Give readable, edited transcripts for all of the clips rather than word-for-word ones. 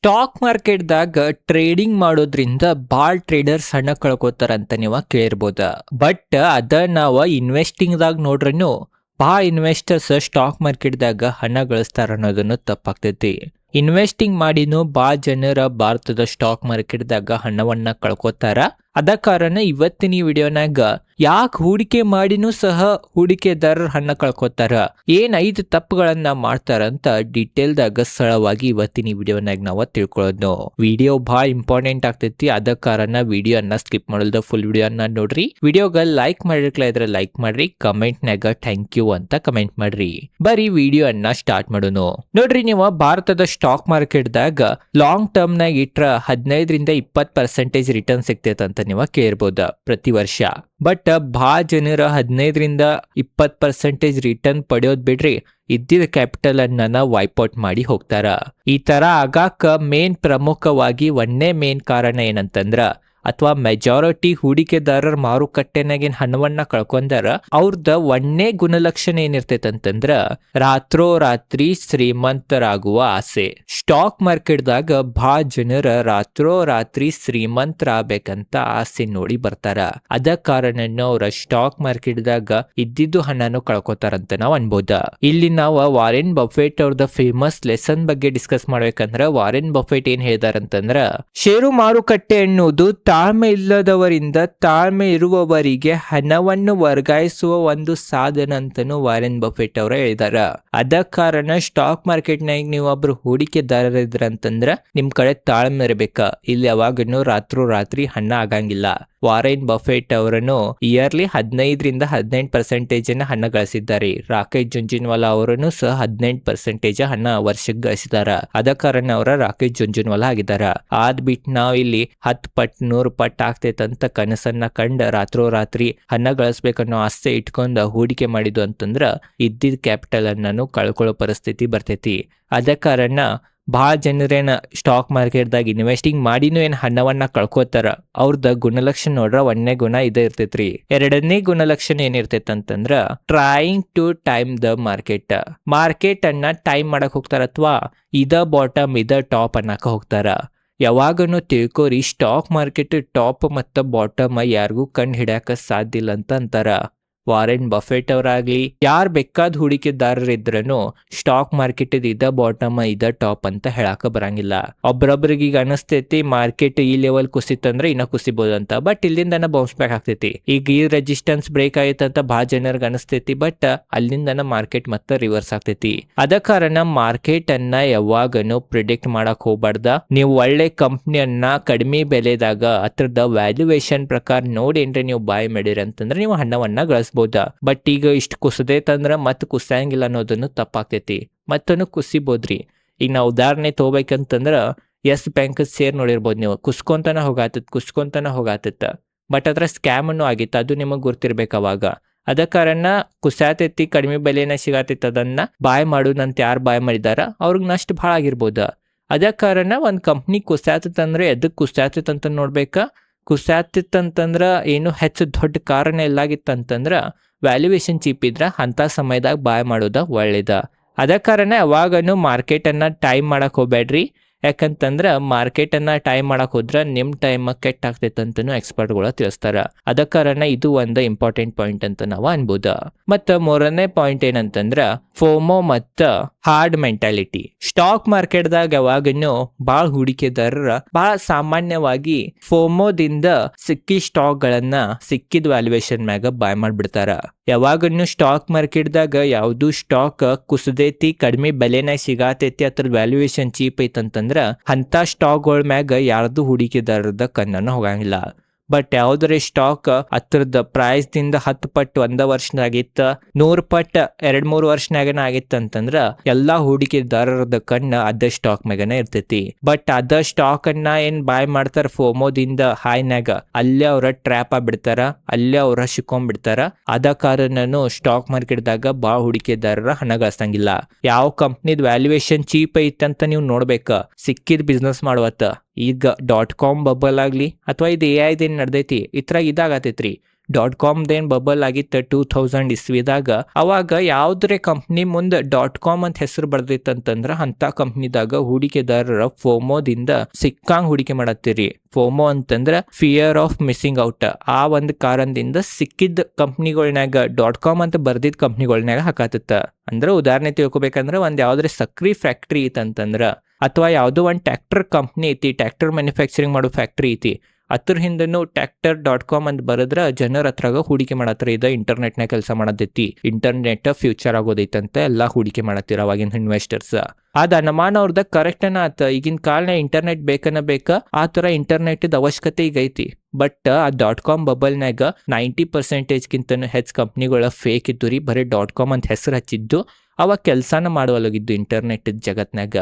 Stock ಮಾರ್ಕೆಟ್ದಾಗ trading ಮಾಡೋದ್ರಿಂದ ಭಾಳ traders ಹಣ ಕಳ್ಕೊತಾರಂತ ನೀವು ಕೇಳಿರ್ಬೋದ. ಬಟ್ ಅದ ನಾವು ಇನ್ವೆಸ್ಟಿಂಗ್ದಾಗ ನೋಡ್ರೂ ಭಾಳ ಇನ್ವೆಸ್ಟರ್ಸ್ ಸ್ಟಾಕ್ ಮಾರ್ಕೆಟ್ದಾಗ ಹಣ ಗಳಿಸ್ತಾರ ಅನ್ನೋದನ್ನು ತಪ್ಪಾಗ್ತೈತಿ. ಇನ್ವೆಸ್ಟಿಂಗ್ ಮಾಡಿನೂ ಭಾಳ ಜನರ ಭಾರತದ ಸ್ಟಾಕ್ ಮಾರ್ಕೆಟ್ದಾಗ ಹಣವನ್ನ ಕಳ್ಕೊತಾರ. ಅದ ಕಾರಣ ಇವತ್ತಿನ ಈ ವಿಡಿಯೋನಾಗ ಯಾಕೆ ಹೂಡಿಕೆ ಮಾಡಿನೂ ಸಹ ಹೂಡಿಕೆದಾರರ ಹಣ ಕಳ್ಕೊತಾರ, ಏನ್ 5 ತಪ್ಪುಗಳನ್ನ ಮಾಡ್ತಾರಂತ ಡೀಟೇಲ್ದಾಗ ಸರಳವಾಗಿ ಇವತ್ತಿನ ಈ ವಿಡಿಯೋನಾಗ ನಾವು ತಿಳ್ಕೊಳ್ಳೋದು. ವಿಡಿಯೋ ಭಾಳ ಇಂಪಾರ್ಟೆಂಟ್ ಆಗ್ತೈತಿ. ಅದ ಕಾರಣ ವಿಡಿಯೋನ ಸ್ಕಿಪ್ ಮಾಡಲ್ದ ಫುಲ್ ವಿಡಿಯೋನ ನೋಡ್ರಿ. ವಿಡಿಯೋಗ ಲೈಕ್ ಮಾಡಿರ್ಕಲ ಇದ್ರೆ ಲೈಕ್ ಮಾಡ್ರಿ, ಕಮೆಂಟ್ನಾಗ ಥ್ಯಾಂಕ್ ಯು ಅಂತ ಕಮೆಂಟ್ ಮಾಡ್ರಿ. ಬರೀ ವಿಡಿಯೋನ ಸ್ಟಾರ್ಟ್ ಮಾಡೋಣ. ನೋಡ್ರಿ, ನೀವು ಭಾರತದ ಸ್ಟಾಕ್ ಮಾರ್ಕೆಟ್ದಾಗ ಲಾಂಗ್ ಟರ್ಮ್ ನಾಗ ಇಟ್ರ 15-20% ರಿಟರ್ನ್ ಸಿಗ್ತೈತೆ ಅಂತ ನೀವು ಕೇಳಿರ್ಬೋದ ಪ್ರತಿ ವರ್ಷ. ಬಟ್ ಭಾಳ ಜನರ 15-20% ರಿಟರ್ನ್ ಪಡೆಯೋದ್ ಬಿಡ್ರಿ, ಇದ್ದಿದ್ದ ಕ್ಯಾಪಿಟಲ್ ಅನ್ನ ವೈಪೌಟ್ ಮಾಡಿ ಹೋಗ್ತಾರ. ಈ ತರ ಆಗಾಕ ಪ್ರಮುಖವಾಗಿ ಮೇನ್ ಕಾರಣ ಏನಂತಂದ್ರ, ಅಥವಾ ಮೆಜಾರಿಟಿ ಹೂಡಿಕೆದಾರರ ಮಾರುಕಟ್ಟೆನಾಗಿನ ಹಣವನ್ನ ಕಳ್ಕೊಂಡಾರ ಅವ್ರದ ಗುಣಲಕ್ಷಣ ಏನಿರ್ತೈತಂತಂದ್ರ ರಾತ್ರೋರಾತ್ರಿ ಶ್ರೀಮಂತರಾಗುವ ಆಸೆ. ಸ್ಟಾಕ್ ಮಾರ್ಕೆಟ್ದಾಗ ಭಾಳ ಜನರ ರಾತ್ರೋರಾತ್ರಿ ಶ್ರೀಮಂತರಾಗಬೇಕಂತ ಆಸೆ ನೋಡಿ ಬರ್ತಾರ. ಅದ ಕಾರಣನ ಅವ್ರ ಸ್ಟಾಕ್ ಮಾರ್ಕೆಟ್ದಾಗ ಇದ್ದಿದ್ದು ಹಣನು ಕಳ್ಕೊತಾರಂತ ನಾವ್ ಅನ್ಬೋದ. ಇಲ್ಲಿ ನಾವು ವಾರೆನ್ ಬಫೆಟ್ ಅವ್ರದ ಫೇಮಸ್ ಲೆಸನ್ ಬಗ್ಗೆ ಡಿಸ್ಕಸ್ ಮಾಡ್ಬೇಕಂದ್ರ, ವಾರೆನ್ ಬಫೆಟ್ ಏನ್ ಹೇಳಿದಾರಂತಂದ್ರ, ಷೇರು ಮಾರುಕಟ್ಟೆ ಎನ್ನುವುದು ತಾಳ್ಮೆ ಇಲ್ಲದವರಿಂದ ತಾಳ್ಮೆ ಇರುವವರಿಗೆ ಹಣವನ್ನು ವರ್ಗಾಯಿಸುವ ಒಂದು ಸಾಧನ ಅಂತಾನು ವಾರೆನ್ ಬಫೆಟ್ ಅವರ ಹೇಳಿದಾರ. ಅದ ಕಾರಣ ಸ್ಟಾಕ್ ಮಾರ್ಕೆಟ್ನಾಗ ನೀವು ಒಬ್ರು ಹೂಡಿಕೆದಾರರ ಇದ್ರಂತಂದ್ರ ನಿಮ್ ಕಡೆ ತಾಳ್ಮೆ ಇರಬೇಕ. ಇಲ್ಲಿ ಯಾವಾಗನು ರಾತ್ರಿ ಹಣ ಆಗಂಗಿಲ್ಲ. ವಾರೆನ್ ಬಫೆಟ್ ಅವರನ್ನು ಇಯರ್ಲಿ 15-18% ಹಣ ಗಳಿಸಿದ್ದಾರೆ. ರಾಕೇಶ್ ಜುಂಜುನ್ವಾಲಾ ಅವರನ್ನು ಸಹ 18% ಹಣ ವರ್ಷಕ್ಕೆ ಗಳಿಸಿದಾರ. ಅದ ಕಾರಣ ಅವರ ರಾಕೇಶ್ ಜುಂಜುನ್ವಾಲಾ ಆಗಿದಾರ. ಬಿಟ್ಟು ನಾವ್ ಇಲ್ಲಿ 10 ಪಟ್ 100 ಪಟ್ ಆಗ್ತೈತಂತ ಕನಸನ್ನ ಕಂಡ ರಾತ್ರೋರಾತ್ರಿ ಹಣ ಗಳಿಸ್ಬೇಕನ್ನೋ ಆಸೆ ಇಟ್ಕೊಂಡ ಹೂಡಿಕೆ ಮಾಡಿದ್ದು ಅಂತಂದ್ರ ಇದ್ದಿದ್ ಕ್ಯಾಪಿಟಲ್ ಅನ್ನು ಕಳ್ಕೊಳ್ಳೋ ಪರಿಸ್ಥಿತಿ ಬರ್ತೈತಿ. ಅದ ಕಾರಣ ಭಾಳ ಜನರೇನ ಸ್ಟಾಕ್ ಮಾರ್ಕೆಟ್ದಾಗ ಇನ್ವೆಸ್ಟಿಂಗ್ ಮಾಡಿನೂ ಏನ್ ಹಣವನ್ನ ಕಳ್ಕೋತಾರ. ಅವ್ರದ ಗುಣಲಕ್ಷಣ ನೋಡ್ರ ಒಂದನೇ ಗುಣ ಇದೇ ಇರ್ತೈತ್ರಿ. ಎರಡನೇ ಗುಣಲಕ್ಷಣ ಏನಿರ್ತೈತಂತಂದ್ರ trying to time the market ಅನ್ನ ಟೈಮ್ ಮಾಡಕ್ ಹೋಗ್ತಾರ, ಅಥವಾ ಇದ ಬಾಟಮ್ ಇದ ಟಾಪ್ ಅನ್ನಕ ಹೋಗ್ತಾರ. ಯಾವಾಗನು ತಿಳ್ಕೋರಿ, ಸ್ಟಾಕ್ ಮಾರ್ಕೆಟ್ ಟಾಪ್ ಮತ್ತ ಬಾಟಮ್ ಯಾರಿಗೂ ಕಂಡು ಹಿಡ್ಯಾಕ ಸಾಧ್ಯ ಇಲ್ಲ ಅಂತ ಅಂತಾರ. ವಾರೆನ್ ಬಫೆಟ್ ಅವರಾಗ್ಲಿ ಯಾರ್ ಬೇಕಾದ ಹೂಡಿಕೆದಾರರಿದ್ರನು ಸ್ಟಾಕ್ ಮಾರ್ಕೆಟ್ ಇದ ಬಾಟಮ್ ಇದ ಟಾಪ್ ಅಂತ ಹೇಳಾಕ ಬರಂಗಿಲ್ಲ. ಒಬ್ರೊಬ್ರಿಗೆ ಈಗ ಅನಸ್ತೈತಿ ಮಾರ್ಕೆಟ್ ಈ ಲೆವೆಲ್ ಕುಸಿತಂದ್ರ ಇನ್ನ ಕುಸಿಬಹುದಂತ, ಬಟ್ ಇಲ್ಲಿಂದನ ಬೌನ್ಸ್ ಬ್ಯಾಕ್ ಆಗ್ತೈತಿ. ಈಗ ಈ ರೆಸಿಸ್ಟೆನ್ಸ್ ಬ್ರೇಕ್ ಆಯ್ತಂತ ಭಾಳ ಜನರಿಗೆ ಅನಸ್ತೈತಿ, ಬಟ್ ಅಲ್ಲಿಂದನ ಮಾರ್ಕೆಟ್ ಮತ್ತೆ ರಿವರ್ಸ್ ಆಗ್ತೈತಿ. ಅದ ಕಾರಣ ಮಾರ್ಕೆಟ್ ಅನ್ನ ಯಾವಾಗನು ಪ್ರಿಡಿಕ್ಟ್ ಮಾಡಕ್ ಹೋಗ್ಬಾರ್ದ. ನೀವು ಒಳ್ಳೆ ಕಂಪ್ನಿಯನ್ನ ಕಡಿಮೆ ಬೆಲೆದಾಗ ಅದ್ರದ ವ್ಯಾಲ್ಯೂಯೇಷನ್ ಪ್ರಕಾರ ನೋಡಿ ಏನ್ರಿ ನೀವು ಬಾಯ್ ಮಾಡಿರಿ ಅಂತಂದ್ರೆ ನೀವು ಹಣವನ್ನ ಗಳಿಸ್ಬೋದ. ಬಟ್ ಈಗ ಇಷ್ಟು ಕುಸದೈತಂದ್ರ ಮತ್ ಕುಸಂಗಿಲ್ಲ ಅನ್ನೋದನ್ನು ತಪ್ಪಾಗ್ತೈತಿ, ಮತ್ತನು ಕುಸಿಬೋದ್ರಿ. ಈಗ ನಾವು ಉದಾಹರಣೆ ತಗೋಬೇಕಂತಂದ್ರ ಎಸ್ ಬ್ಯಾಂಕ್ ಶೇರ್ ನೋಡಿರ್ಬೋದು ನೀವು, ಕುಸ್ಕೊಂತನ ಹೋಗಾತಿತ್ತ ಬಟ್ ಅದ್ರ ಸ್ಕ್ಯಾಮ್ ಅನ್ನು ಆಗಿತ್ತು, ಅದು ನಿಮಗ್ ಗುರ್ತಿರ್ಬೇಕು ಅವಾಗ. ಅದ ಕಾರಣ ಕುಸಾತೈತಿ, ಕಡಿಮೆ ಬೆಲೆನ ಸಿಗಾತೈತಿ, ಅದನ್ನ ಬಾಯ್ ಮಾಡೋದಂತ ಯಾರು ಬಾಯ್ ಮಾಡಿದಾರ ಅವ್ರಿಗೆ ನಷ್ಟ ಭಾಳ ಆಗಿರ್ಬೋದ. ಅದ ಕಾರಣ ಒಂದ್ ಕಂಪ್ನಿ ಕುಸಾತಂದ್ರೆ ಎದಕ್ ಕುಸಾತಂತ ನೋಡ್ಬೇಕ. ಕುಸಾತಿತ್ತಂತಂದ್ರ ಏನು ಹೆಚ್ಚು ದೊಡ್ಡ ಕಾರಣ ಎಲ್ಲಾಗಿತ್ತಂತಂದ್ರ ವ್ಯಾಲ್ಯೂಯೇಷನ್ ಚೀಪ್ ಇದ್ರ ಅಂತ ಸಮಯದಾಗ ಬಾಯ್ ಮಾಡೋದ ಒಳ್ಳೇದ. ಅದ ಕಾರಣ ಯಾವಾಗನು ಮಾರ್ಕೆಟ್ ಅನ್ನ ಟೈಮ್ ಮಾಡಕ್ ಹೋಗ್ಬೇಡ್ರಿ. ಯಾಕಂತಂದ್ರ ಮಾರ್ಕೆಟ್ ಅನ್ನ ಟೈಮ್ ಮಾಡಕ್ ಹೋದ್ರ ನಿಮ್ ಟೈಮ್ ಕೆಟ್ಟ ಆಗ್ತೈತಂತನೂ ಎಕ್ಸ್ಪರ್ಟ್ಗಳು ತಿಳಿಸ್ತಾರ. ಅದ ಕಾರಣ ಇದು ಒಂದು ಇಂಪಾರ್ಟೆಂಟ್ ಪಾಯಿಂಟ್ ಅಂತ ನಾವು ಅನ್ಬೋದ. ಮತ್ತ 3ನೇ ಪಾಯಿಂಟ್ ಏನಂತಂದ್ರ ಫೋಮೋ ಮತ್ತ ಹಾರ್ಡ್ ಮೆಂಟಾಲಿಟಿ. ಸ್ಟಾಕ್ ಮಾರ್ಕೆಟ್ದಾಗ ಯಾವಾಗನು ಬಾಳ್ ಹೂಡಿಕೆದಾರರ ಬಹಳ ಸಾಮಾನ್ಯವಾಗಿ ಫೋಮೋದಿಂದ ಸಿಕ್ಕಿ ಸ್ಟಾಕ್ ಗಳನ್ನ ಸಿಕ್ಕಿದ ವ್ಯಾಲ್ಯೂಯೇಷನ್ ಮ್ಯಾಗ ಬಾಯ್ ಮಾಡ್ಬಿಡ್ತಾರ. ಯಾವಾಗನು ಸ್ಟಾಕ್ ಮಾರ್ಕೆಟ್ದಾಗ ಯಾವ್ದು ಸ್ಟಾಕ್ ಕುಸದೈತಿ, ಕಡಿಮೆ ಬೆಲೆನ ಸಿಗಾತೈತಿ, ಅದ್ರ ವ್ಯಾಲ್ಯೂಯೇಷನ್ ಚೀಪ್ ಐತಂತಂದ್ರ ಅಂತ ಸ್ಟಾಕ್ಗಳ ಮ್ಯಾಗ ಯಾರ್ದು ಹೂಡಿಕೆದಾರರದ ಕಣ್ಣನ್ನು ಹೋಗಂಗಿಲ್ಲ. ಬಟ್ ಯಾವ್ದ್ರ ಸ್ಟಾಕ್ ಅದ್ರದ ಪ್ರೈಸ್ ದಿಂದ 10 ಪಟ್ಟು 1 ವರ್ಷನಾಗಿತ್ತ, 100 ಪಟ್ಟು 2-3 ವರ್ಷನಾಗನ ಆಗಿತ್ತಂತಂದ್ರ ಎಲ್ಲಾ ಹೂಡಿಕೆದಾರರದ ಕಣ್ಣ ಅದ ಸ್ಟಾಕ್ ಮ್ಯಾಗನ ಇರ್ತೈತಿ. ಬಟ್ ಅದ ಸ್ಟಾಕ್ ಅನ್ನ ಏನ್ ಬಾಯ್ ಮಾಡ್ತಾರ ಫೋಮೋದಿಂದ ಹಾಯ್ನಾಗ, ಅಲ್ಲೇ ಅವ್ರ ಟ್ರ್ಯಾಪ್ ಆಗ್ಬಿಡ್ತಾರ, ಅಲ್ಲೇ ಅವ್ರ ಸಿಕ್ಕೊಂಡ್ಬಿಡ್ತಾರ. ಅದ ಕಾರಣನು ಸ್ಟಾಕ್ ಮಾರ್ಕೆಟ್ದಾಗ ಭಾಳ ಹೂಡಿಕೆದಾರರ ಹಣ ಗಳಿಸಂಗಿಲ್ಲ. ಯಾವ ಕಂಪ್ನಿದ್ ವ್ಯಾಲ್ಯೂಯೇಷನ್ ಚೀಪ್ ಐತಂತ ನೀವು ನೋಡ್ಬೇಕ, ಸಿಕ್ಕಿದ್ ಬಿಸ್ನೆಸ್ ಮಾಡುವತ್ತ. ಈಗ .com ಬಬಲ್ ಆಗ್ಲಿ ಅಥವಾ ಇದು AI ಏನ್ ನಡ್ದೈತಿ ಇದ್ರಾಗ ಇದಾಗತೈತ್ರಿ. .com ಬಬಲ್ ಆಗಿತ್ತು 2000 ಇಸ್ವಿದಾಗ. ಅವಾಗ ಯಾವ್ದ್ರೆ ಕಂಪ್ನಿ ಮುಂದೆ .com ಅಂತ ಹೆಸರು ಬರ್ದಿತ್ತಂತಂದ್ರ ಅಂತ ಕಂಪ್ನಿದಾಗ ಹೂಡಿಕೆದಾರರ ಫೋಮೋದಿಂದ ಸಿಕ್ಕಂಗ್ ಹೂಡಿಕೆ ಮಾಡತ್ತೀರಿ. ಫೋಮೋ ಅಂತಂದ್ರ ಫಿಯರ್ ಆಫ್ ಮಿಸ್ಸಿಂಗ್ ಔಟ್. ಆ ಒಂದು ಕಾರಣದಿಂದ ಸಿಕ್ಕಿದ ಕಂಪ್ನಿಗಳ್ನಾಗ .com ಅಂತ ಬರ್ದಿದ್ ಕಂಪ್ನಿಗಳ್ನಾಗ ಹಾಕತ್ತ. ಅಂದ್ರೆ ಉದಾಹರಣೆ ತಿಳ್ಕೊಬೇಕಂದ್ರ ಒಂದ್ ಯಾವ್ದ್ರೆ ಸಕ್ರಿ ಫ್ಯಾಕ್ಟ್ರಿ ಐತಂತಂದ್ರ ಅಥವಾ ಯಾವ್ದೋ ಒಂದ್ ಟ್ರ್ಯಾಕ್ಟರ್ ಕಂಪ್ನಿ ಐತಿ, ಟ್ರ್ಯಾಕ್ಟರ್ ಮ್ಯಾನುಫ್ಯಾಕ್ಚರಿಂಗ್ ಮಾಡೋ ಫ್ಯಾಕ್ಟ್ರಿ ಐತಿ, ಅದ್ರ ಹಿಂದನು tractor.com ಅಂತ ಬರದ್ರ ಜನರ ಹತ್ರಾಗ ಹೂಡಿಕೆ ಮಾಡತ್ರ. ಇದ ಇಂಟರ್ನೆಟ್ನಾಗ ಕೆಲಸ ಮಾಡತೈತಿ, ಇಂಟರ್ನೆಟ್ ಫ್ಯೂಚರ್ ಆಗೋದೈತಂತ ಎಲ್ಲಾ ಹೂಡಿಕೆ ಮಾಡತ್ತೀರ ಅವಾಗಿನ ಇನ್ವೆಸ್ಟರ್ಸ್. ಅದ ಅನುಮಾನ ಅವ್ರದ ಕರೆಕ್ಟ್ ಆತ. ಈಗಿನ ಕಾಲನ ಇಂಟರ್ನೆಟ್ ಬೇಕ ಆ ತರ ಇಂಟರ್ನೆಟ್ ಅವಶ್ಯಕತೆ ಈಗ ಐತಿ. ಬಟ್ ಆ .com ಬಬಲ್ನಾಗ 90% ಹೆಚ್ಚು ಕಂಪ್ನಿಗಳ ಫೇಕ್ ಇದ್ದು ರೀ. ಬರೀ .com ಅಂತ ಹೆಸರು ಹಚ್ಚಿದ್ದು, ಅವಾಗ ಕೆಲಸನ ಮಾಡುವಲ್ಲಾಗಿದ್ದು ಇಂಟರ್ನೆಟ್ ಜಗತ್ನಾಗ.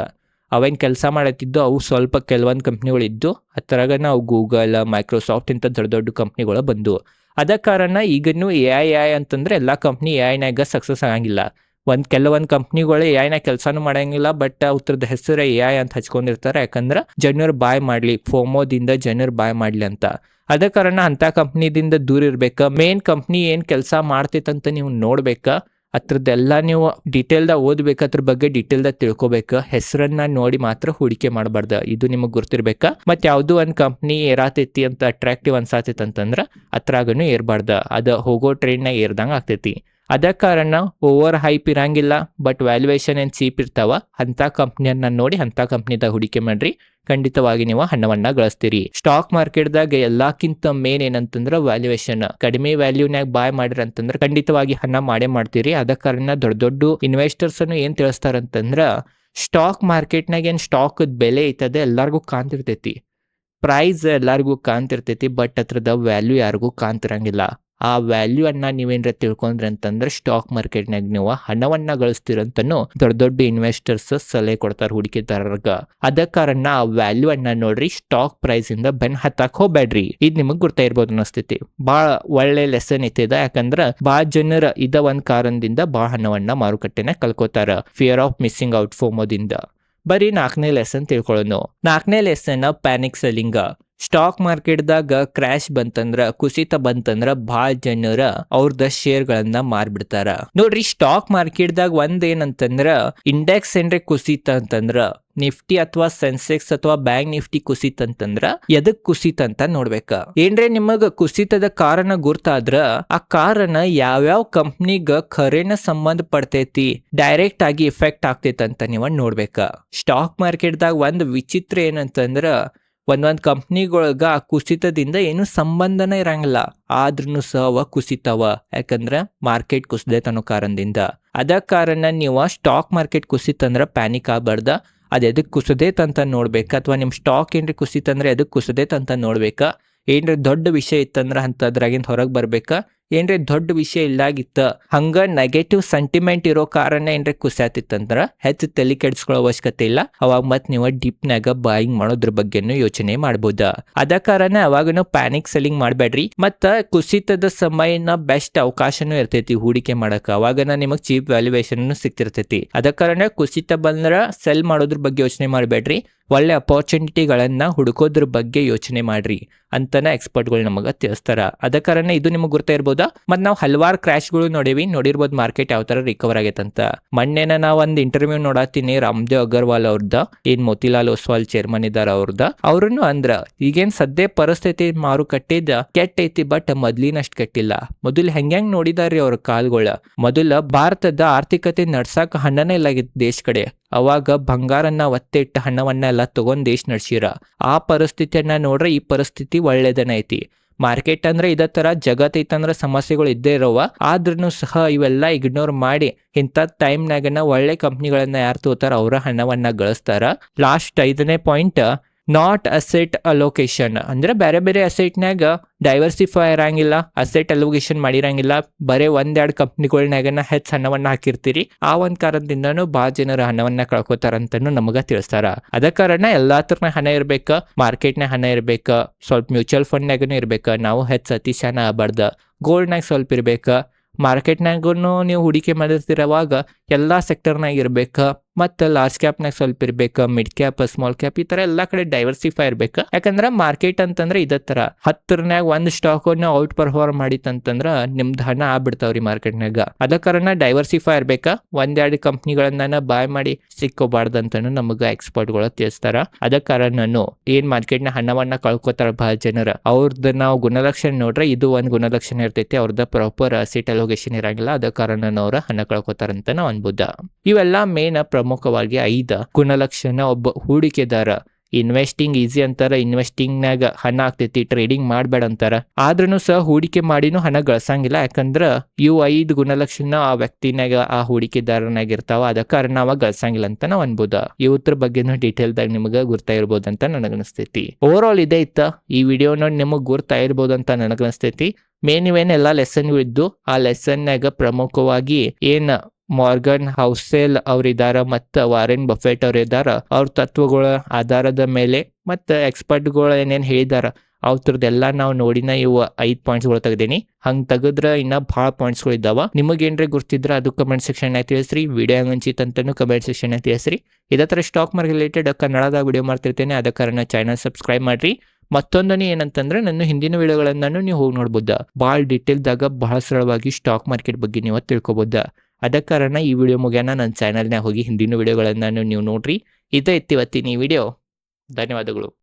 ಅವೇನು ಕೆಲಸ ಮಾಡತ್ತಿದ್ದು ಅವು ಸ್ವಲ್ಪ ಕೆಲವೊಂದು ಕಂಪ್ನಿಗಳು ಇದ್ದು, ಅದರಾಗ ನಾವು ಗೂಗಲ್, ಮೈಕ್ರೋಸಾಫ್ಟ್ ಇಂಥ ದೊಡ್ಡ ದೊಡ್ಡ ಕಂಪ್ನಿಗಳು ಬಂದು. ಅದ ಕಾರಣ ಈಗನ್ನು AI ಅಂತಂದ್ರೆ ಎಲ್ಲ ಕಂಪ್ನಿ AI ಸಕ್ಸಸ್ ಆಗಂಗಿಲ್ಲ. ಕೆಲವೊಂದು ಕಂಪ್ನಿಗಳು AI ಕೆಲಸನೂ ಮಾಡಂಗಿಲ್ಲ, ಬಟ್ ಅವ್ರದ್ದು ಹೆಸರು AI ಅಂತ ಹಚ್ಕೊಂಡಿರ್ತಾರೆ. ಯಾಕಂದ್ರೆ ಜನರು ಬಾಯ್ ಮಾಡ್ಲಿ, ಫೋಮೋದಿಂದ ಜನರು ಬಾಯ್ ಮಾಡ್ಲಿ ಅಂತ. ಅದ ಕಾರಣ ಅಂತ ಕಂಪ್ನಿದಿಂದ ದೂರ ಇರ್ಬೇಕ. ಮೇನ್ ಕಂಪ್ನಿ ಏನ್ ಕೆಲಸ ಮಾಡ್ತೈತಂತ ನೀವು ನೋಡ್ಬೇಕ. ಅದ್ರದ್ದೆಲ್ಲ ನೀವು ಡೀಟೇಲ್ದಾಗ ಓದ್ಬೇಕು, ಅದ್ರ ಬಗ್ಗೆ ಡೀಟೇಲ್ದಾಗ ತಿಳ್ಕೊಬೇಕು. ಹೆಸರನ್ನ ನೋಡಿ ಮಾತ್ರ ಹೂಡಿಕೆ ಮಾಡಬಾರ್ದು, ಇದು ನಿಮಗೆ ಗೊತ್ತಿರ್ಬೇಕ. ಮತ್ತೆ ಯಾವ್ದು ಒಂದು ಕಂಪ್ನಿ ಏರಾತೈತಿ ಅಂತ ಅಟ್ರಾಕ್ಟಿವ್ ಅನ್ಸಾತೈತಿ ಅಂತಂದ್ರ ಅತ್ರಾಗನು ಏರ್ಬಾರ್ದು, ಅದು ಹೋಗೋ ಟ್ರೈನ್ನಾಗ ಏರ್ದಂಗೆ ಆಗ್ತೈತಿ. ಅದ ಕಾರಣ ಓವರ್ ಹೈಪ್ ಇರಂಗಿಲ್ಲ, ಬಟ್ ವ್ಯಾಲ್ಯೂಯೇಷನ್ ಏನು ಚೀಪ್ ಇರ್ತಾವ. ಅಂತ ಕಂಪ್ನಿಯನ್ನ ನೋಡಿ ಅಂತ ಕಂಪ್ನಿದಾಗ ಹೂಡಿಕೆ ಮಾಡ್ರಿ, ಖಂಡಿತವಾಗಿ ನೀವು ಹಣವನ್ನ ಗಳಿಸ್ತೀರಿ. ಸ್ಟಾಕ್ ಮಾರ್ಕೆಟ್ದಾಗ ಎಲ್ಲಕ್ಕಿಂತ ಮೇನ್ ಏನಂತಂದ್ರ ವ್ಯಾಲ್ಯೂಯೇಷನ್. ಕಡಿಮೆ ವ್ಯಾಲ್ಯೂನ್ಯಾಗ ಬಾಯ್ ಮಾಡಿರಿ ಅಂತಂದ್ರೆ ಖಂಡಿತವಾಗಿ ಹಣ ಮಾಡೇ ಮಾಡ್ತೀರಿ. ಅದ ಕಾರಣ ದೊಡ್ಡ ದೊಡ್ಡ ಇನ್ವೆಸ್ಟರ್ಸ್ ಅನ್ನು ಏನ್ ತಿಳಿಸ್ತಾರಂತಂದ್ರ, ಸ್ಟಾಕ್ ಮಾರ್ಕೆಟ್ನಾಗ ಏನ್ ಸ್ಟಾಕ್ ಬೆಲೆ ಐತದೆ ಎಲ್ಲಾರ್ಗೂ ಕಾಣ್ತಿರ್ತೈತಿ, ಪ್ರೈಸ್ ಎಲ್ಲಾರ್ಗೂ ಕಾಣ್ತಿರ್ತೈತಿ, ಬಟ್ ಅದ್ರದ ವ್ಯಾಲ್ಯೂ ಯಾರಿಗೂ ಕಾಣ್ತಿರಂಗಿಲ್ಲ. ಆ ವ್ಯಾಲ್ಯೂ ಅನ್ನ ನೀವೇನ್ರ ತಿಳ್ಕೊಂಡ್ರಿ ಅಂತಂದ್ರೆ ಸ್ಟಾಕ್ ಮಾರ್ಕೆಟ್ನಾಗ ನೀವು ಹಣವನ್ನ ಗಳಿಸ್ತೀರಂತನೂ ದೊಡ್ಡ ದೊಡ್ಡ ಇನ್ವೆಸ್ಟರ್ಸ್ ಸಲಹೆ ಕೊಡ್ತಾರೆ ಹೂಡಿಕೆದಾರರ್ಗ. ಅದ ಕಾರಣ ಆ ವ್ಯಾಲ್ಯೂ ಅನ್ನ ನೋಡ್ರಿ, ಸ್ಟಾಕ್ ಪ್ರೈಸ್ ಇಂದ ಬೆನ್ ಹತ್ತಾಕ್ ಹೋಗ್ಬೇಡ್ರಿ. ಇದ್ ನಿಮಗ್ ಗೊತ್ತಾ ಇರ್ಬೋದು ಅನಿಸ್ತೈತಿ. ಬಾಳ ಒಳ್ಳೆ ಲೆಸನ್ ಐತಿದ. ಯಾಕಂದ್ರ ಬಾಳ ಜನರ ಇದ ಒಂದ್ ಕಾರಣದಿಂದ ಬಾಳ ಹಣವನ್ನ ಮಾರುಕಟ್ಟೆನ ಕಲ್ಕೋತಾರ, ಫಿಯರ್ ಆಫ್ ಮಿಸ್ಸಿಂಗ್ ಔಟ್ ಫೋಮೋದಿಂದ. ಬರೀ 4ನೇ ಲೆಸನ್ ತಿಳ್ಕೊಳ್ಳೋಣ. 4ನೇ ಲೆಸನ್ ಪ್ಯಾನಿಕ್ ಸೆಲ್ಲಿಂಗ್. ಸ್ಟಾಕ್ ಮಾರ್ಕೆಟ್ದಾಗ ಕ್ರ್ಯಾಶ್ ಬಂತಂದ್ರ, ಕುಸಿತ ಬಂತಂದ್ರ ಭಾಳ ಜನರ ಅವ್ರದ ಶೇರ್ಗಳನ್ನ ಮಾರ್ಬಿಡ್ತಾರ. ನೋಡ್ರಿ, ಸ್ಟಾಕ್ ಮಾರ್ಕೆಟ್ದಾಗ ಒಂದ್ ಏನಂತಂದ್ರ ಇಂಡೆಕ್ಸ್ ಏನ್ರೆ ಕುಸಿತ ಅಂತಂದ್ರ, ನಿಫ್ಟಿ ಅಥವಾ ಸೆನ್ಸೆಕ್ಸ್ ಅಥವಾ ಬ್ಯಾಂಕ್ ನಿಫ್ಟಿ ಕುಸಿತಂತಂದ್ರ ಎದಕ್ ಕುಸಿತಂತ ನೋಡ್ಬೇಕ. ಏನ್ರೆ ನಿಮಗ ಕುಸಿತದ ಕಾರಣ ಗುರ್ತಾದ್ರ ಆ ಕಾರಣ ಯಾವ್ಯಾವ ಕಂಪ್ನಿಗ ಖರೇನ ಸಂಬಂಧ ಪಡ್ತೈತಿ, ಡೈರೆಕ್ಟ್ ಆಗಿ ಎಫೆಕ್ಟ್ ಆಗ್ತೈತಂತ ನೀವ ನೋಡ್ಬೇಕ. ಸ್ಟಾಕ್ ಮಾರ್ಕೆಟ್ದಾಗ ಒಂದ್ ವಿಚಿತ್ರ ಏನಂತಂದ್ರ, ಒಂದೊಂದ್ ಕಂಪ್ನಿಗೊಳಗ ಆ ಕುಸಿತದಿಂದ ಏನು ಸಂಬಂಧನ ಇರಂಗಿಲ್ಲ, ಆದ್ರೂ ಸಹ ಅವ ಕುಸಿತವ. ಯಾಕಂದ್ರ ಮಾರ್ಕೆಟ್ ಕುಸಿದೈತ ಅನ್ನೋ ಕಾರಣದಿಂದ. ಅದ ಕಾರಣ ನೀವು ಸ್ಟಾಕ್ ಮಾರ್ಕೆಟ್ ಕುಸಿತಂದ್ರ ಪ್ಯಾನಿಕ್ ಆಗ್ಬಾರ್ದ. ಅದ್ ಎದಕ್ ಕುಸಿದೈತ್ ಅಂತ ನೋಡ್ಬೇಕ, ಅಥವಾ ನಿಮ್ ಸ್ಟಾಕ್ ಏನ್ರಿ ಕುಸಿತಂದ್ರೆ ಎದಕ್ ಕುಸಿದೈತ್ ಅಂತ ನೋಡ್ಬೇಕ. ಏನ್ರಿ ದೊಡ್ಡ ವಿಷಯ ಇತ್ತಂದ್ರ ಅಂತದ್ರಾಗಿಂದ ಹೊರಗೆ ಬರ್ಬೇಕ. ಏನ್ರಿ ದೊಡ್ಡ ವಿಷಯ ಇಲ್ಲಾಗಿತ್ತ, ಹಂಗ ನೆಗೆಟಿವ್ ಸೆಂಟಿಮೆಂಟ್ ಇರೋ ಕಾರಣ ಏನ್ರಿ ಕುಸಿಯಾತಿತ್ತಂದ್ರ ಹೆಚ್ಚು ತಲೆ ಕೆಡಿಸ್ಕೊಳ್ಳೋ ಅವಶ್ಯಕತೆ ಇಲ್ಲ. ಅವಾಗ ಮತ್ ನೀವು ಡಿಪ್ನಾಗ ಬಾಯಿಂಗ್ ಮಾಡೋದ್ರ ಬಗ್ಗೆನೂ ಯೋಚನೆ ಮಾಡ್ಬೋದ. ಅದ ಕಾರಣ ಅವಾಗನು ಪ್ಯಾನಿಕ್ ಸೆಲ್ಲಿಂಗ್ ಮಾಡ್ಬೇಡ್ರಿ. ಮತ್ತ ಕುಸಿತದ ಸಮಯನ ಬೆಸ್ಟ್ ಅವಕಾಶನೂ ಇರ್ತೈತಿ ಹೂಡಿಕೆ ಮಾಡಕ. ಅವಾಗನ ನಿಮಗ್ ಚೀಪ್ ವ್ಯಾಲ್ಯೂಯೇಷನ್ ಸಿಕ್ತಿರ್ತೈತಿ. ಅದ ಕಾರಣ ಕುಸಿತ ಬಂದ್ರ ಸೆಲ್ ಮಾಡೋದ್ರ ಬಗ್ಗೆ ಯೋಚನೆ ಮಾಡ್ಬೇಡ್ರಿ, ಒಳ್ಳೆ ಅಪರ್ಚುನಿಟಿಗಳನ್ನ ಹುಡುಕೋದ್ರ ಬಗ್ಗೆ ಯೋಚನೆ ಮಾಡ್ರಿ ಅಂತನ ಎಕ್ಸ್ಪರ್ಟ್ಗಳು ನಮಗ ತಿಳಿಸ್ತಾರ. ಅದ ಕಾರಣ ಇದು ನಿಮಗೆ ಗೊತ್ತಾ ಇರ್ಬೋದಾ. ಮತ್ ನಾವು ಹಲವಾರು ಕ್ರ್ಯಾಶ್ಗಳು ನೋಡಿರ್ಬೋದು ಮಾರ್ಕೆಟ್ ಯಾವ ತರ ರಿಕವರ್ ಆಗೈತಂತ. ಮೊನ್ನೆನ ನಾವ್ ಒಂದ್ ಇಂಟರ್ವ್ಯೂ ನೋಡತ್ತೀನಿ ರಾಮದೇವ್ ಅಗರ್ವಾಲ್ ಅವ್ರದ, ಏನ್ ಮೋತಿಲಾಲ್ ಒಸ್ವಾಲ್ ಚೇರ್ಮನ್ ಇದಾರ ಅವ್ರದ. ಅವ್ರನ್ನು ಅಂದ್ರ ಈಗೇನ್ ಸದ್ಯ ಪರಿಸ್ಥಿತಿ ಮಾರುಕಟ್ಟೆದ ಕೆಟ್ಟ ಐತಿ, ಬಟ್ ಮೊದ್ಲಿನಷ್ಟ್ ಕೆಟ್ಟಿಲ್ಲ. ಮೊದಲು ಹೆಂಗ್ ನೋಡಿದಾರ್ರಿ ಅವ್ರ ಕಾಲ್ಗಳ. ಮೊದಲ ಭಾರತದ ಆರ್ಥಿಕತೆ ನಡ್ಸಾಕ ಹಣನೇ ಇಲ್ಲಾಗಿತ್ತು ದೇಶ ಕಡೆ. ಅವಾಗ ಬಂಗಾರನ್ನ ಒತ್ತೆ ಇಟ್ಟ ಹಣವನ್ನ ಎಲ್ಲ ತಗೊಂಡ್ ದೇಶ ನಡ್ಸಿರ. ಆ ಪರಿಸ್ಥಿತಿಯನ್ನ ನೋಡ್ರೆ ಈ ಪರಿಸ್ಥಿತಿ ಒಳ್ಳೇದನ ಐತಿ. ಮಾರ್ಕೆಟ್ ಅಂದ್ರೆ ಇದ ತರ ಜಗತ್ ಐತಂದ್ರ ಸಮಸ್ಯೆಗಳು ಇದ್ದೇ ಇರೋವ. ಆದ್ರೂ ಸಹ ಇವೆಲ್ಲ ಇಗ್ನೋರ್ ಮಾಡಿ ಇಂಥ ಟೈಮ್ನಾಗನ ಒಳ್ಳೆ ಕಂಪ್ನಿಗಳನ್ನ ಯಾರು ತಗೋತಾರ ಅವರ ಹಣವನ್ನ ಗಳಿಸ್ತಾರ. ಲಾಸ್ಟ್ 5ನೇ ಪಾಯಿಂಟ್, ನಾಟ್ ಅಸೆಟ್ ಅಲೋಕೇಶನ್. ಅಂದ್ರೆ ಬೇರೆ ಬೇರೆ ಅಸೆಟ್ನಾಗ ಡೈವರ್ಸಿಫೈ ಇರಂಗಿಲ್ಲ, ಅಸೆಟ್ ಅಲೋಕೇಶನ್ ಮಾಡಿರಂಗಿಲ್ಲ. ಬರೇ 1-2 ಕಂಪ್ನಿಗಳ್ನಾಗನ ಹೆಚ್ಚು ಹಣವನ್ನ ಹಾಕಿರ್ತೀರಿ. ಆ ಒಂದ್ ಕಾರಣದಿಂದನೂ ಭಾಳ ಜನರ ಹಣವನ್ನ ಕಳ್ಕೊತಾರಂತನೂ ನಮಗ ತಿಳಿಸ್ತಾರ. ಅದ ಕಾರಣ ಎಲ್ಲಾ ತರನ ಹಣ ಇರ್ಬೇಕ, ಮಾರ್ಕೆಟ್ನಾಗ ಹಣ ಇರ್ಬೇಕ, ಸ್ವಲ್ಪ ಮ್ಯೂಚುವಲ್ ಫಂಡ್ನಾಗನು ಇರ್ಬೇಕ. ನಾವು ಹೆಚ್ಚು ಅತಿಶಾನ ಆಗಬಾರ್ದ. ಗೋಲ್ಡ್ನಾಗ ಸ್ವಲ್ಪ ಇರ್ಬೇಕ. ಮಾರ್ಕೆಟ್ನಾಗೂ ನೀವು ಹೂಡಿಕೆ ಮಾಡಿರ್ತಿರವಾಗ ಎಲ್ಲಾ ಸೆಕ್ಟರ್ನಾಗ ಇರ್ಬೇಕ. ಮತ್ತು ಲಾರ್ಜ್ ಕ್ಯಾಪ್ನಾಗ ಸ್ವಲ್ಪ ಇರ್ಬೇಕು, ಮಿಡ್ ಕ್ಯಾಪ್, ಸ್ಮಾಲ್ ಕ್ಯಾಪ್, ಈ ತರ ಎಲ್ಲಾ ಕಡೆ ಡೈವರ್ಸಿಫೈ ಇರ್ಬೇಕು. ಯಾಕಂದ್ರೆ ಮಾರ್ಕೆಟ್ ಅಂತಂದ್ರೆ ಇದೇ ತರ 10 ಒಂದು ಸ್ಟಾಕ್ ಔಟ್ ಪರ್ಫಾರ್ಮ್ ಮಾಡಿತ್ತಂತಂದ್ರ ನಿಮ್ದು ಹಣ ಆಗ್ಬಿಡ್ತಾವ್ರಿ ಮಾರ್ಕೆಟ್ನಾಗ. ಅದ ಕಾರಣ ಡೈವರ್ಸಿಫೈ ಇರ್ಬೇಕ. ಒಂದೆರಡು ಕಂಪ್ನಿಗಳನ್ನ ಬಾಯ್ ಮಾಡಿ ಸಿಕ್ಕೋಬಾರ್ದಂತಾನು ನಮಗ ಎಕ್ಸ್ಪರ್ಟ್ ಗಳು ತಿಳಿಸ್ತಾರ. ಅದ ಕಾರಣನು ಏನ್ ಮಾರ್ಕೆಟ್ ನ ಹಣವನ್ನ ಕಳ್ಕೊತಾರ ಬಹಳ ಜನರ, ಅವ್ರದ್ದು ನಾವು ಗುಣಲಕ್ಷಣ ನೋಡ್ರೆ ಇದು ಒಂದ್ ಗುಣಲಕ್ಷಣ ಇರ್ತೈತಿ, ಅವ್ರದ್ದು ಪ್ರಾಪರ್ ಅಸೆಟ್ ಅಲೋಕೇಶನ್ ಇರಂಗಿಲ್ಲ. ಅದ ಕಾರಣ ಅವ್ರ ಹಣ ಕಳ್ಕೊತಾರಂತ ನಾವು ಅನ್ಬೋದ. ಇವೆಲ್ಲಾ ಮೇನ್ ಪ್ರಮುಖವಾಗಿ 5 ಗುಣಲಕ್ಷಣ ಒಬ್ಬ ಹೂಡಿಕೆದಾರ. ಇನ್ವೆಸ್ಟಿಂಗ್ ಈಸಿ ಅಂತಾರ, ಇನ್ವೆಸ್ಟಿಂಗ್ ನಾಗ ಹಣ ಆಗ್ತೈತಿ, ಟ್ರೇಡಿಂಗ್ ಮಾಡ್ಬೇಡ ಅಂತಾರ. ಆದ್ರೂ ಸಹ ಹೂಡಿಕೆ ಮಾಡಿನೂ ಹಣ ಗಳಿಸಂಗಿಲ್ಲ. ಯಾಕಂದ್ರ ಇವು 5 ಗುಣಲಕ್ಷಣ ಆ ವ್ಯಕ್ತಿನಾಗ, ಆ ಹೂಡಿಕೆದಾರನಾಗ ಇರ್ತಾವ. ಅದ ಕಾರಣ ಅವ ಗಳಿಸಂಗಿಲ್ಲ ಅಂತ ನಾವ್ ಅನ್ಬೋದ. ಇವತ್ತರ ಬಗ್ಗೆನೂ ಡೀಟೇಲ್ ದಾಗ ನಿಮ್ಗ ಗುರ್ತಾಯಿರ್ಬೋದಂತ ನನಗನ್ಸ್ತೈತಿ. ಓವರ್ ಆಲ್ ಇದೇ ಇತ್ತ ಈ ವಿಡಿಯೋ ನೋಡಿ ನಿಮಗ್ ಗುರ್ತಾಯಿರ್ಬೋದಂತ ನನಗನ್ಸ್ತೈತಿ. ಮೇನ್ ಇವೇನ್ ಎಲ್ಲಾ ಲೆಸನ್ ಇದ್ದು, ಆ ಲೆಸನ್ ನಾಗ ಪ್ರಮುಖವಾಗಿ ಏನ್ ಮಾರ್ಗನ್ ಹೌಸೆಲ್ ಅವ್ರಿದಾರ ಮತ್ತು ವಾರೆನ್ ಬಫೆಟ್ ಅವ್ರ ಇದಾರ, ಅವ್ರ ತತ್ವಗಳ ಆಧಾರದ ಮೇಲೆ ಮತ್ತು ಎಕ್ಸ್ಪರ್ಟ್ಗಳು ಏನೇನು ಹೇಳಿದಾರ ಅವ್ರದ್ದೆಲ್ಲ ನಾವು ನೋಡಿನ ಇವು 5 ಪಾಯಿಂಟ್ಸ್ಗಳು ತೆಗ್ದೀನಿ. ಹಂಗೆ ತೆಗೆದ್ರೆ ಇನ್ನ ಭಾಳ ಪಾಯಿಂಟ್ಸ್ಗಳು ಇದ್ದಾವ. ನಿಮಗೇನ್ರಿ ಗುರ್ತಿದ್ರೆ ಅದು ಕಮೆಂಟ್ ಸೆಕ್ಷನ್ ತಿಳಿಸ್ರಿ. ವಿಡಿಯೋ ಹೆಂಗೆ ಅನ್ಸಿತ್ತಂತನೂ ಕಮೆಂಟ್ ಸೆಕ್ಷನ್ ತಿಳಿಸ್ರಿ. ಇದೇ ಥರ ಸ್ಟಾಕ್ ಮಾರ್ಕೆಟ್ ರಿಲೇಟೆಡ್ ಕನ್ನಡದಾಗ ವಿಡಿಯೋ ಮಾಡ್ತಿರ್ತೇನೆ. ಅದ ಕಾರಣ ಚಾನಲ್ ಸಬ್ಸ್ಕ್ರೈಬ್ ಮಾಡ್ರಿ. ಮತ್ತೊಂದನೇ ಏನಂತಂದ್ರೆ ನನ್ನ ಹಿಂದಿನ ವಿಡಿಯೋಗಳನ್ನು ನೀವು ಹೋಗಿ ನೋಡ್ಬೋದ. ಭಾಳ ಡೀಟೇಲ್ದಾಗ ಭಾಳ ಸರಳವಾಗಿ ಸ್ಟಾಕ್ ಮಾರ್ಕೆಟ್ ಬಗ್ಗೆ ನೀವು ತಿಳ್ಕೊಬೋದ. ಅದ ಕಾರಣ ಈ ವಿಡಿಯೋ ಮುಗಿಯೋಣ ನನ್ನ ಚಾನಲ್ನಾಗ ಹೋಗಿ ಹಿಂದಿನ ವಿಡಿಯೋಗಳನ್ನು ನೀವು ನೋಡ್ರಿ. ಇದೇ ಇತ್ತು ಇವತ್ತಿನ ಈ ವಿಡಿಯೋ. ಧನ್ಯವಾದಗಳು.